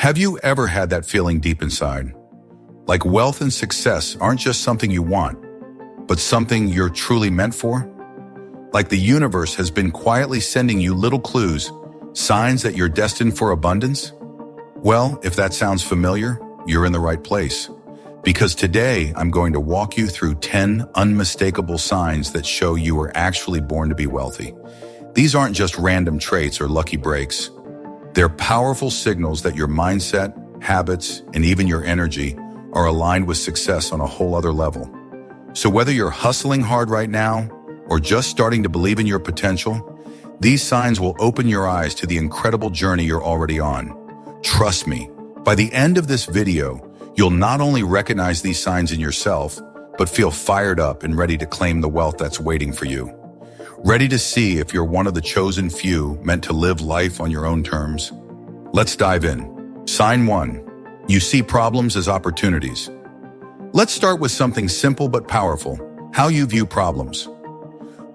Have you ever had that feeling deep inside? Like wealth and success aren't just something you want, but something you're truly meant for? Like the universe has been quietly sending you little clues, signs that you're destined for abundance? Well, if that sounds familiar, you're in the right place. Because today, I'm going to walk you through 10 unmistakable signs that show you were actually born to be wealthy. These aren't just random traits or lucky breaks. They're powerful signals that your mindset, habits, and even your energy are aligned with success on a whole other level. So whether you're hustling hard right now or just starting to believe in your potential, these signs will open your eyes to the incredible journey you're already on. Trust me, by the end of this video, you'll not only recognize these signs in yourself, but feel fired up and ready to claim the wealth that's waiting for you. Ready to see if you're one of the chosen few meant to live life on your own terms? Let's dive in. Sign 1. You see problems as opportunities. Let's start with something simple but powerful: how you view problems.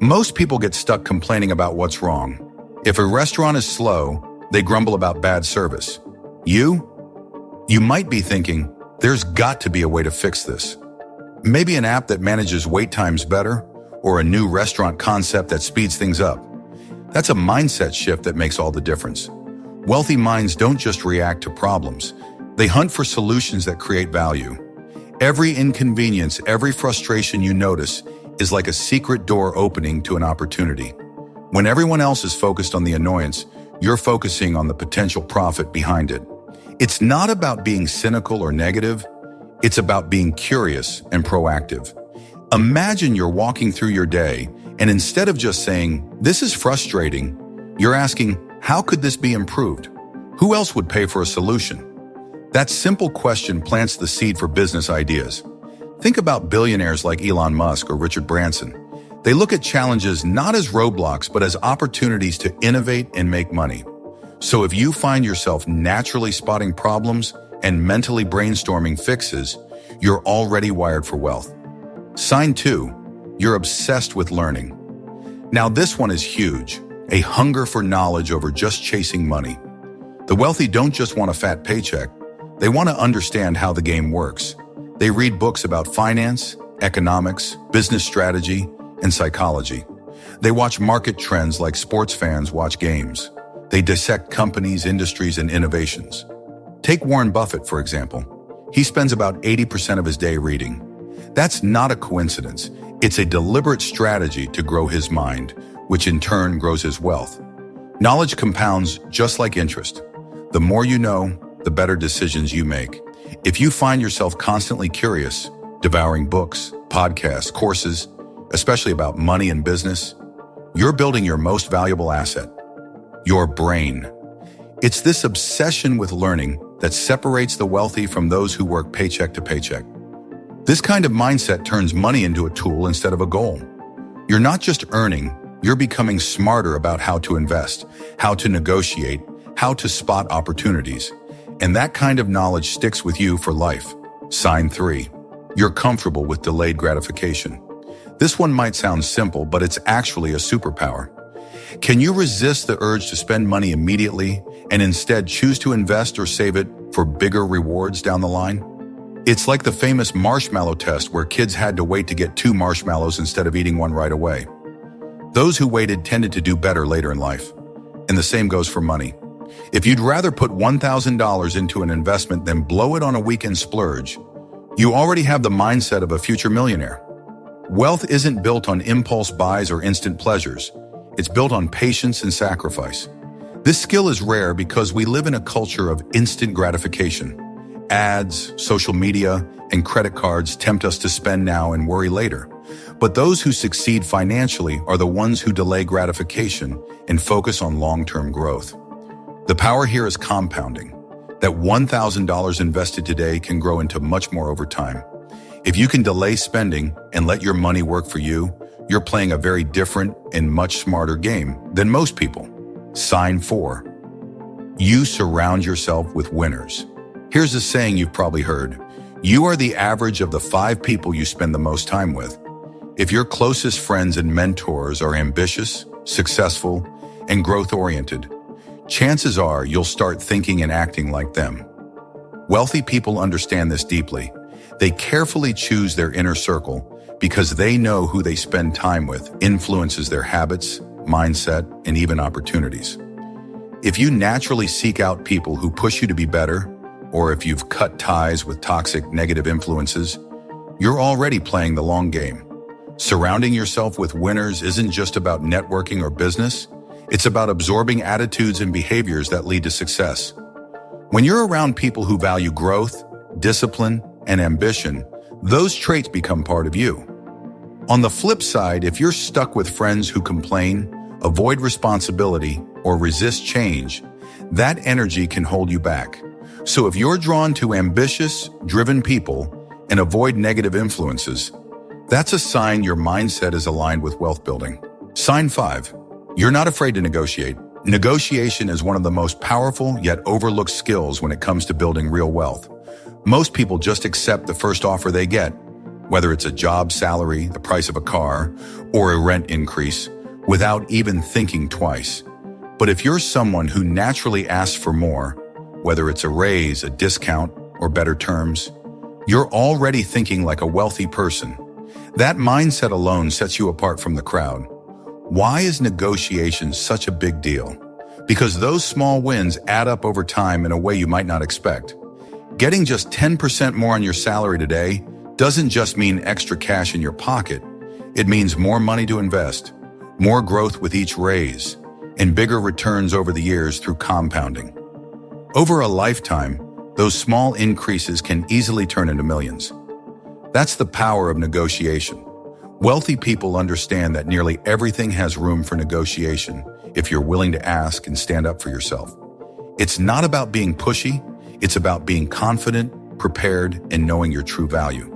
Most people get stuck complaining about what's wrong. If a restaurant is slow, they grumble about bad service. You might be thinking, there's got to be a way to fix this. Maybe an app that manages wait times better, or a new restaurant concept that speeds things up. That's a mindset shift that makes all the difference. Wealthy minds don't just react to problems. They hunt for solutions that create value. Every inconvenience, every frustration you notice is like a secret door opening to an opportunity. When everyone else is focused on the annoyance, you're focusing on the potential profit behind it. It's not about being cynical or negative. It's about being curious and proactive. Imagine you're walking through your day, and instead of just saying, "This is frustrating," you're asking, "How could this be improved? Who else would pay for a solution?" That simple question plants the seed for business ideas. Think about billionaires like Elon Musk or Richard Branson. They look at challenges not as roadblocks, but as opportunities to innovate and make money. So if you find yourself naturally spotting problems and mentally brainstorming fixes, you're already wired for wealth. Sign 2. You're obsessed with learning. Now this one is huge, a hunger for knowledge over just chasing money. The wealthy don't just want a fat paycheck, they want to understand how the game works. They read books about finance, economics, business strategy, and psychology. They watch market trends like sports fans watch games. They dissect companies, industries, and innovations. Take Warren Buffett, for example. He spends about 80% of his day reading. That's not a coincidence. It's a deliberate strategy to grow his mind, which in turn grows his wealth. Knowledge compounds just like interest. The more you know, the better decisions you make. If you find yourself constantly curious, devouring books, podcasts, courses, especially about money and business, you're building your most valuable asset, your brain. It's this obsession with learning that separates the wealthy from those who work paycheck to paycheck. This kind of mindset turns money into a tool instead of a goal. You're not just earning, you're becoming smarter about how to invest, how to negotiate, how to spot opportunities. And that kind of knowledge sticks with you for life. Sign 3. You're comfortable with delayed gratification. This one might sound simple, but it's actually a superpower. Can you resist the urge to spend money immediately and instead choose to invest or save it for bigger rewards down the line? It's like the famous marshmallow test where kids had to wait to get 2 marshmallows instead of eating one right away. Those who waited tended to do better later in life. And the same goes for money. If you'd rather put $1,000 into an investment than blow it on a weekend splurge, you already have the mindset of a future millionaire. Wealth isn't built on impulse buys or instant pleasures. It's built on patience and sacrifice. This skill is rare because we live in a culture of instant gratification. Ads, social media, and credit cards tempt us to spend now and worry later. But those who succeed financially are the ones who delay gratification and focus on long-term growth. The power here is compounding. That $1,000 invested today can grow into much more over time. If you can delay spending and let your money work for you, you're playing a very different and much smarter game than most people. Sign 4. You surround yourself with winners. Here's a saying you've probably heard. You are the average of the 5 people you spend the most time with. If your closest friends and mentors are ambitious, successful, and growth-oriented, chances are you'll start thinking and acting like them. Wealthy people understand this deeply. They carefully choose their inner circle because they know who they spend time with influences their habits, mindset, and even opportunities. If you naturally seek out people who push you to be better, or if you've cut ties with toxic negative influences, you're already playing the long game. Surrounding yourself with winners isn't just about networking or business, it's about absorbing attitudes and behaviors that lead to success. When you're around people who value growth, discipline, and ambition, those traits become part of you. On the flip side, if you're stuck with friends who complain, avoid responsibility, or resist change, that energy can hold you back. So if you're drawn to ambitious, driven people and avoid negative influences, that's a sign your mindset is aligned with wealth building. Sign 5. You're not afraid to negotiate. Negotiation is one of the most powerful yet overlooked skills when it comes to building real wealth. Most people just accept the first offer they get, whether it's a job salary, the price of a car, or a rent increase, without even thinking twice. But if you're someone who naturally asks for more, whether it's a raise, a discount, or better terms, you're already thinking like a wealthy person. That mindset alone sets you apart from the crowd. Why is negotiation such a big deal? Because those small wins add up over time in a way you might not expect. Getting just 10% more on your salary today doesn't just mean extra cash in your pocket. It means more money to invest, more growth with each raise, and bigger returns over the years through compounding. Over a lifetime, those small increases can easily turn into millions. That's the power of negotiation. Wealthy people understand that nearly everything has room for negotiation if you're willing to ask and stand up for yourself. It's not about being pushy, it's about being confident, prepared, and knowing your true value.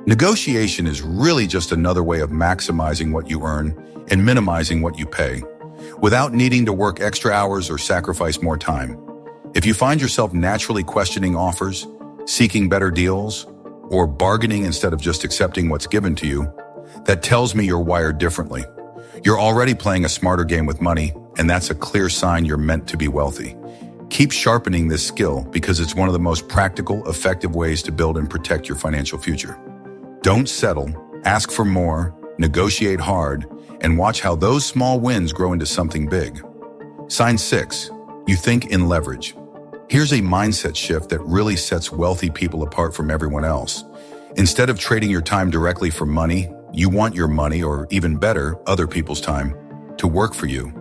Negotiation is really just another way of maximizing what you earn and minimizing what you pay, without needing to work extra hours or sacrifice more time. If you find yourself naturally questioning offers, seeking better deals, or bargaining instead of just accepting what's given to you, that tells me you're wired differently. You're already playing a smarter game with money, and that's a clear sign you're meant to be wealthy. Keep sharpening this skill because it's one of the most practical, effective ways to build and protect your financial future. Don't settle, ask for more, negotiate hard, and watch how those small wins grow into something big. Sign 6. You think in leverage. Here's a mindset shift that really sets wealthy people apart from everyone else. Instead of trading your time directly for money, you want your money, or even better, other people's time, to work for you.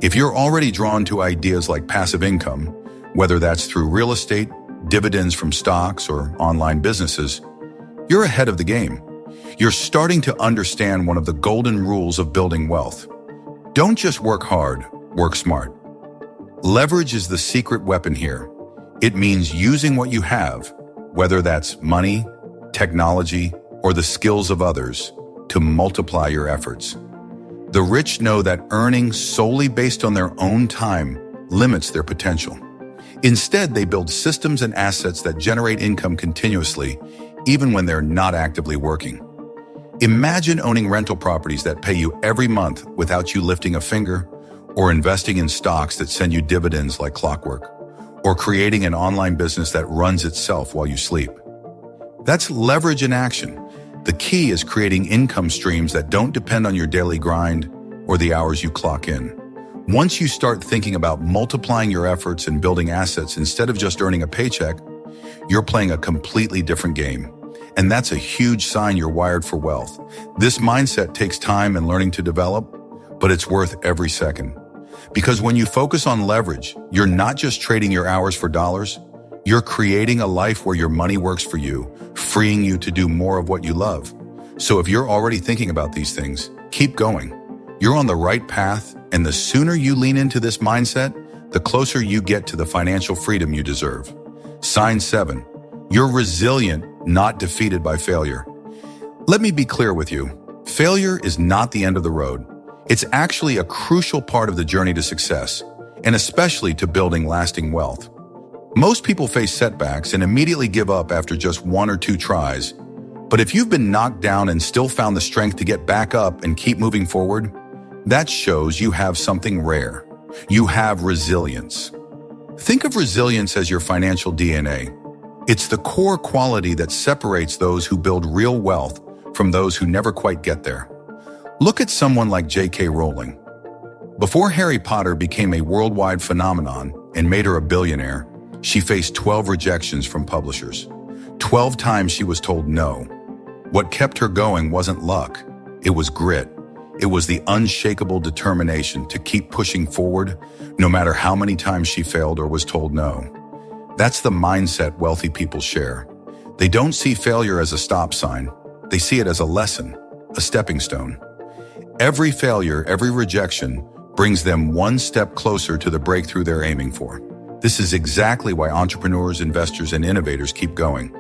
If you're already drawn to ideas like passive income, whether that's through real estate, dividends from stocks, or online businesses, you're ahead of the game. You're starting to understand one of the golden rules of building wealth. Don't just work hard, work smart. Leverage is the secret weapon here. It means using what you have, whether that's money, technology, or the skills of others, to multiply your efforts. The rich know that earning solely based on their own time limits their potential. Instead, they build systems and assets that generate income continuously, even when they're not actively working. Imagine owning rental properties that pay you every month without you lifting a finger, or investing in stocks that send you dividends like clockwork, or creating an online business that runs itself while you sleep. That's leverage in action. The key is creating income streams that don't depend on your daily grind or the hours you clock in. Once you start thinking about multiplying your efforts and building assets instead of just earning a paycheck, you're playing a completely different game. And that's a huge sign you're wired for wealth. This mindset takes time and learning to develop, but it's worth every second. Because when you focus on leverage, you're not just trading your hours for dollars, you're creating a life where your money works for you, freeing you to do more of what you love. So if you're already thinking about these things, keep going. You're on the right path, and the sooner you lean into this mindset, the closer you get to the financial freedom you deserve. Sign 7. You're resilient, not defeated by failure. Let me be clear with you. Failure is not the end of the road. It's actually a crucial part of the journey to success, and especially to building lasting wealth. Most people face setbacks and immediately give up after just 1 or 2 tries. But if you've been knocked down and still found the strength to get back up and keep moving forward, that shows you have something rare. You have resilience. Think of resilience as your financial DNA. It's the core quality that separates those who build real wealth from those who never quite get there. Look at someone like J.K. Rowling. Before Harry Potter became a worldwide phenomenon and made her a billionaire, she faced 12 rejections from publishers. 12 times she was told no. What kept her going wasn't luck. It was grit. It was the unshakable determination to keep pushing forward, no matter how many times she failed or was told no. That's the mindset wealthy people share. They don't see failure as a stop sign. They see it as a lesson, a stepping stone. Every failure, every rejection, brings them one step closer to the breakthrough they're aiming for. This is exactly why entrepreneurs, investors, and innovators keep going.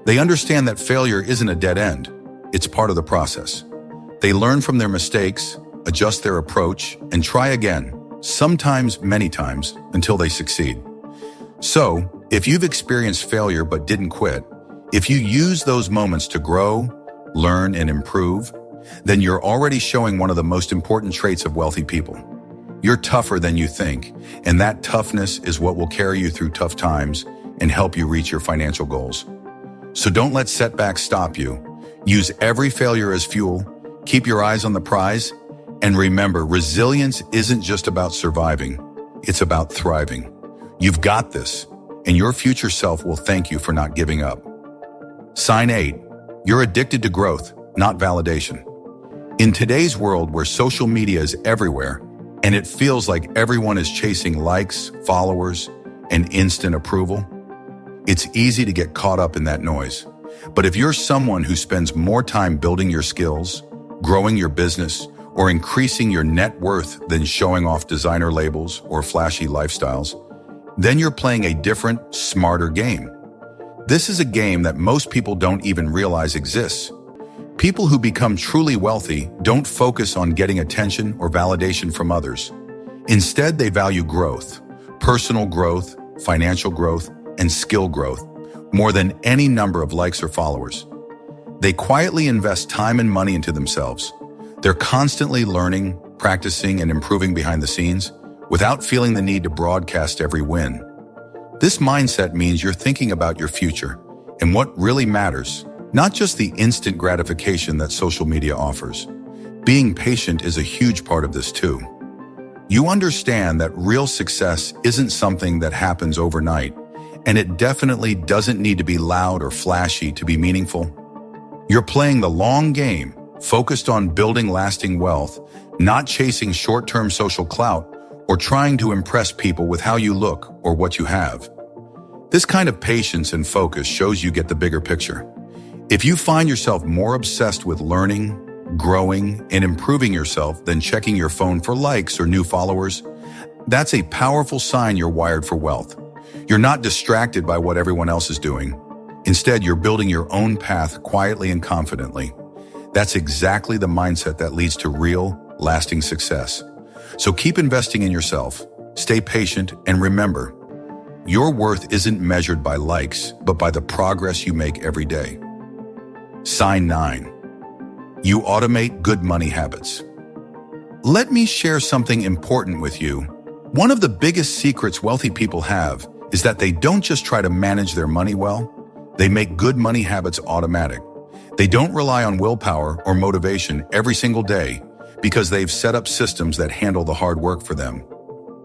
They understand that failure isn't a dead end. It's part of the process. They learn from their mistakes, adjust their approach, and try again, sometimes many times, until they succeed. So, if you've experienced failure but didn't quit, if you use those moments to grow, learn, and improve, then you're already showing one of the most important traits of wealthy people. You're tougher than you think, and that toughness is what will carry you through tough times and help you reach your financial goals. So don't let setbacks stop you. Use every failure as fuel, keep your eyes on the prize, and remember, resilience isn't just about surviving, it's about thriving. You've got this, and your future self will thank you for not giving up. Sign 8. You're addicted to growth, not validation. In today's world where social media is everywhere, and it feels like everyone is chasing likes, followers, and instant approval, it's easy to get caught up in that noise. But if you're someone who spends more time building your skills, growing your business, or increasing your net worth than showing off designer labels or flashy lifestyles, then you're playing a different, smarter game. This is a game that most people don't even realize exists. People who become truly wealthy don't focus on getting attention or validation from others. Instead, they value growth, personal growth, financial growth, and skill growth, more than any number of likes or followers. They quietly invest time and money into themselves. They're constantly learning, practicing, and improving behind the scenes without feeling the need to broadcast every win. This mindset means you're thinking about your future and what really matters, not just the instant gratification that social media offers. Being patient is a huge part of this too. You understand that real success isn't something that happens overnight, and it definitely doesn't need to be loud or flashy to be meaningful. You're playing the long game, focused on building lasting wealth, not chasing short-term social clout or trying to impress people with how you look or what you have. This kind of patience and focus shows you get the bigger picture. If you find yourself more obsessed with learning, growing, and improving yourself than checking your phone for likes or new followers, that's a powerful sign you're wired for wealth. You're not distracted by what everyone else is doing. Instead, you're building your own path quietly and confidently. That's exactly the mindset that leads to real, lasting success. So keep investing in yourself, stay patient, and remember, your worth isn't measured by likes, but by the progress you make every day. Sign 9. You automate good money habits. Let me share something important with you. One of the biggest secrets wealthy people have is that they don't just try to manage their money well, they make good money habits automatic. They don't rely on willpower or motivation every single day because they've set up systems that handle the hard work for them.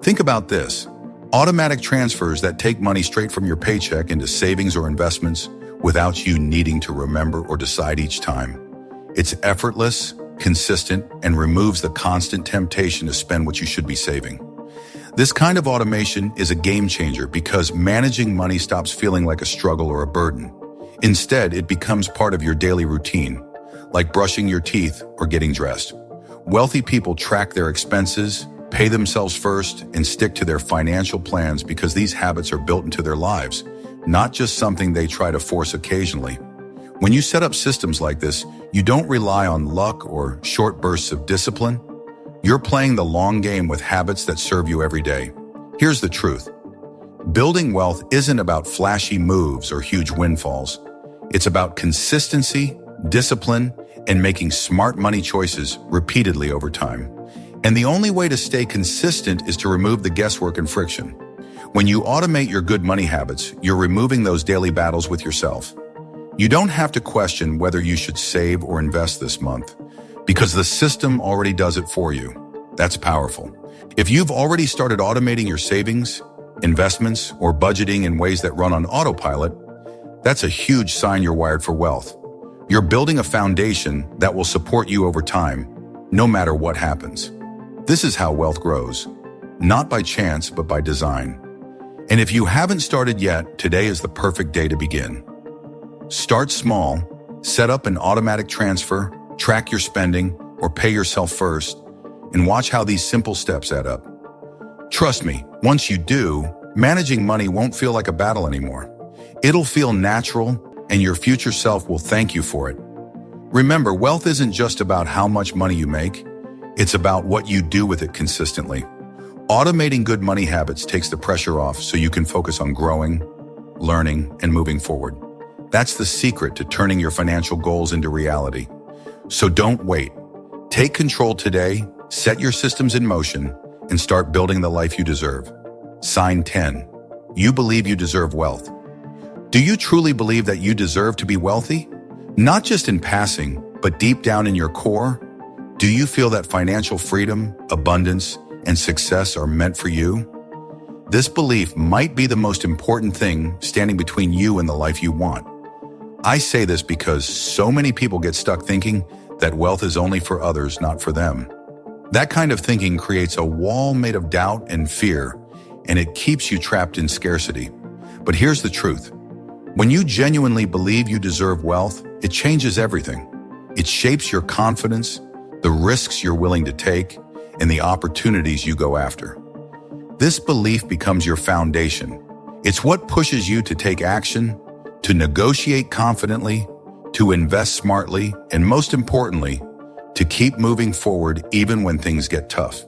Think about this. Automatic transfers that take money straight from your paycheck into savings or investments without you needing to remember or decide each time. It's effortless, consistent, and removes the constant temptation to spend what you should be saving. This kind of automation is a game changer because managing money stops feeling like a struggle or a burden. Instead, it becomes part of your daily routine, like brushing your teeth or getting dressed. Wealthy people track their expenses, pay themselves first, and stick to their financial plans because these habits are built into their lives, not just something they try to force occasionally. When you set up systems like this, you don't rely on luck or short bursts of discipline. You're playing the long game with habits that serve you every day. Here's the truth. Building wealth isn't about flashy moves or huge windfalls. It's about consistency, discipline, and making smart money choices repeatedly over time. And the only way to stay consistent is to remove the guesswork and friction. When you automate your good money habits, you're removing those daily battles with yourself. You don't have to question whether you should save or invest this month, because the system already does it for you. That's powerful. If you've already started automating your savings, investments, or budgeting in ways that run on autopilot, that's a huge sign you're wired for wealth. You're building a foundation that will support you over time, no matter what happens. This is how wealth grows, not by chance, but by design. And if you haven't started yet, today is the perfect day to begin. Start small, set up an automatic transfer, track your spending, or pay yourself first, and watch how these simple steps add up. Trust me, once you do, managing money won't feel like a battle anymore. It'll feel natural, and your future self will thank you for it. Remember, wealth isn't just about how much money you make. It's about what you do with it consistently. Automating good money habits takes the pressure off so you can focus on growing, learning, and moving forward. That's the secret to turning your financial goals into reality. So don't wait. Take control today, set your systems in motion, and start building the life you deserve. Sign 10. You believe you deserve wealth. Do you truly believe that you deserve to be wealthy? Not just in passing, but deep down in your core? Do you feel that financial freedom, abundance, and success are meant for you? This belief might be the most important thing standing between you and the life you want. I say this because so many people get stuck thinking that wealth is only for others, not for them. That kind of thinking creates a wall made of doubt and fear, and it keeps you trapped in scarcity. But here's the truth. When you genuinely believe you deserve wealth, it changes everything. It shapes your confidence, the risks you're willing to take, and the opportunities you go after. This belief becomes your foundation. It's what pushes you to take action, to negotiate confidently, to invest smartly, and most importantly, to keep moving forward even when things get tough.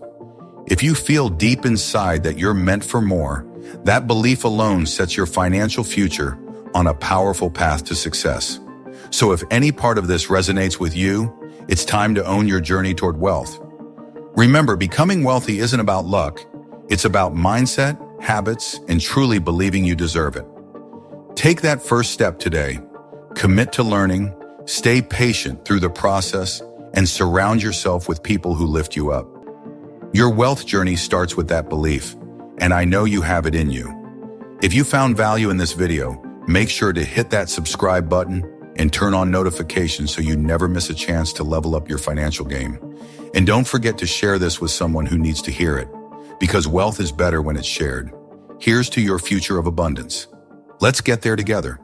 If you feel deep inside that you're meant for more, that belief alone sets your financial future on a powerful path to success. So if any part of this resonates with you, it's time to own your journey toward wealth. Remember, becoming wealthy isn't about luck. It's about mindset, habits, and truly believing you deserve it. Take that first step today. Commit to learning, stay patient through the process, and surround yourself with people who lift you up. Your wealth journey starts with that belief, and I know you have it in you. If you found value in this video, make sure to hit that subscribe button and turn on notifications so you never miss a chance to level up your financial game. And don't forget to share this with someone who needs to hear it, because wealth is better when it's shared. Here's to your future of abundance. Let's get there together.